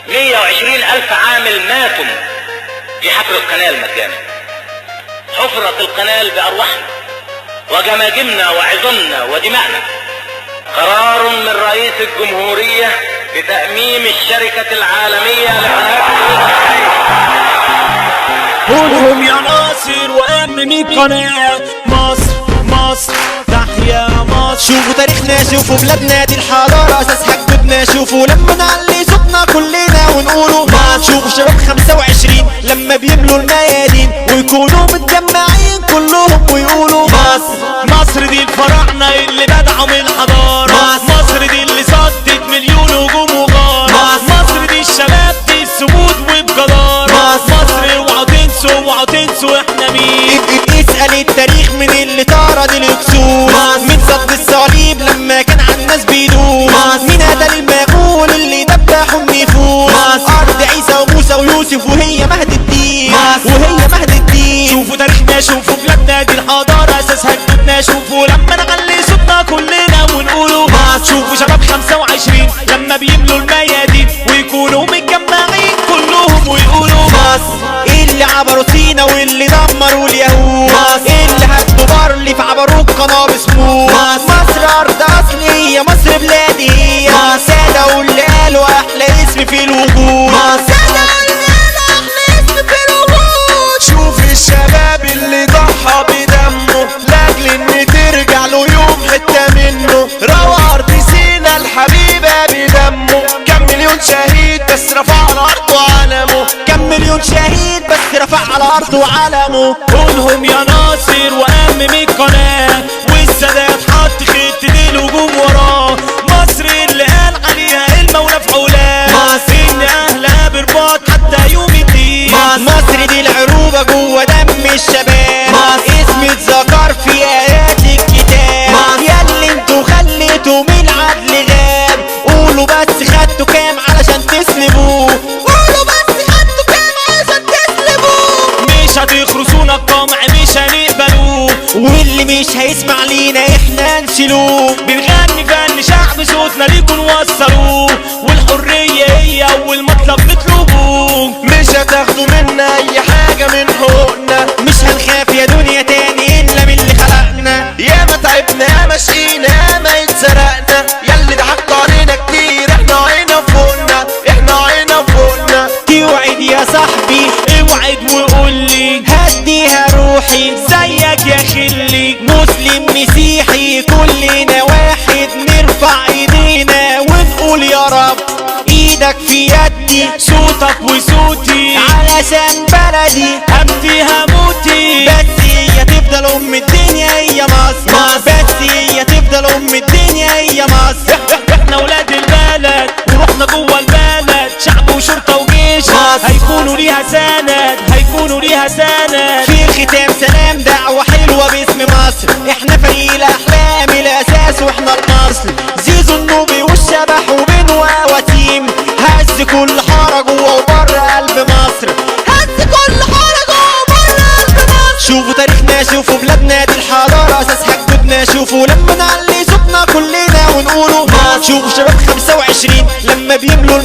120,000 عامل ماتوا في حفر القناة المجاني. حفرت القناة بأرواحنا وجماجمنا وعظامنا ودمائنا. قرار من رئيس الجمهورية بتأميم الشركة العالمية لقناة قولهم يا ناصر وأمني قناة مصر. مصر تحيا مصر. شوفوا تاريخنا، شوفوا بلادنا دي الحضارة أساسها جدودنا. شوفوا لما نعلي صوتنا كلنا ونقولوا مصر. شوفوا شباب 25 لما بيملوا الميادين ويكونوا متجمعين كلهم ويقولوا مصر. مصر دي الفراعنة اللي بدعوا من الحضارة. مصر دي اللي صدت مليون هجوم وغارة. مصر دي الشباب دي الصمود وبجدارة. مصر اوعوا تنسوا اوعوا تنسوا احنا مين. اسأل التاريخ من اللي طارد الكسور، من صد الصليب لما كان على الناس بيدوس، من قتل المغول اللي دبحوا النفوس. أرض عيسى وموسى ويوسف وهي مهد الدين وهي مهد الدين. شوفوا تاريخنا، شوفوا بلادنا دي الحضارة أساسها جدودنا. شوفوا لما نعلي صوتنا كلنا ونقولوا شوفوا شباب 25 لما بيملوا الميادين ويكونوا متجمعين كلهم ويقولوا اللي عبروا سينا واللي دمروا اليهود، اللي هدوا بارلي فعبروا القنابس موت. مصر أرض أصلية، مصر بلادي هي سادة واللي قالوا أحلى اسم في الوجود. سادة واللي قالوا أحلى اسم في الوجود. شوف الشباب اللي ضحى بدمه لاجل ان ترجع له يوم حتة منه. روى أرض سينا الحبيبة بدمه. كم مليون شهيد بس رفع على أرضه علمه. كم مليون شهيد بس رفع على أرضه علمه. قولهم يا ناصر وأمم القناة والسادات حط خطة الهجوم وراه. مصر اللي قال عليها المولى في علاه إن أهلها برباط حتى يوم الدين. مصر دي العروبة جوه دم الشباب، اسم اتذكر في آيات الكتاب. ياللي انتوا خليتوا من العدل غاب، قولوا بس خدتوا كام علشان تسلبوه. قولوا بس خدتوا كام علشان تسلبوه. مش هتخرسونا الطمع مش هنقبلوه، واللي مش هيسمع لينا احنا نشيلوه. بنغني فن شعب صوتنا ليكوا نوصلوه، والحرية هي أول مطلب نطلبوه. مش هتاخدوا منا أي حاجة من حقوقنا، مش هنخاف يا دنيا تاني إلا من اللي خلقنا. ياما تعبنا ياما شقينا ياما اتسرقنا. ياللي ضحكتوا علينا كتير احنا عينا فوقنا، احنا عينا فوقنا. توعد يا صاحبي اوعد وقولي هديها روحي زيك يا خلي. مسلم مسيحي كلنا واحد، نرفع ايدينا ونقول يا رب ايدك في يدي، صوتك وصوتي علشان بلدي همتي هموتي. بس هي تفضل ام الدنيا هي مصر. بس هي تفضل ام الدنيا هي مصر. احنا ولاد البلد وروحنا جوه البلد، شعب وشرطة وجيش هيكونوا ليها سند، هيكونوا ليها سند. في الختام سلام دعوة حلوة باسم مصر. احنا فريق الاحلام الاساس واحنا الاصل. زيزو النوبي والشبح وبنوى وتيم، هز كل حارة جوه وبره قلب مصر. هز كل حارة جوه وبره قلب مصر. شوفوا تاريخنا، شوفوا بلادنا دي الحضارة اساسها جدودنا. شوفوا لما نعلي صوتنا كلنا ونقولوا شوفوا شباب 25 لما بيملوا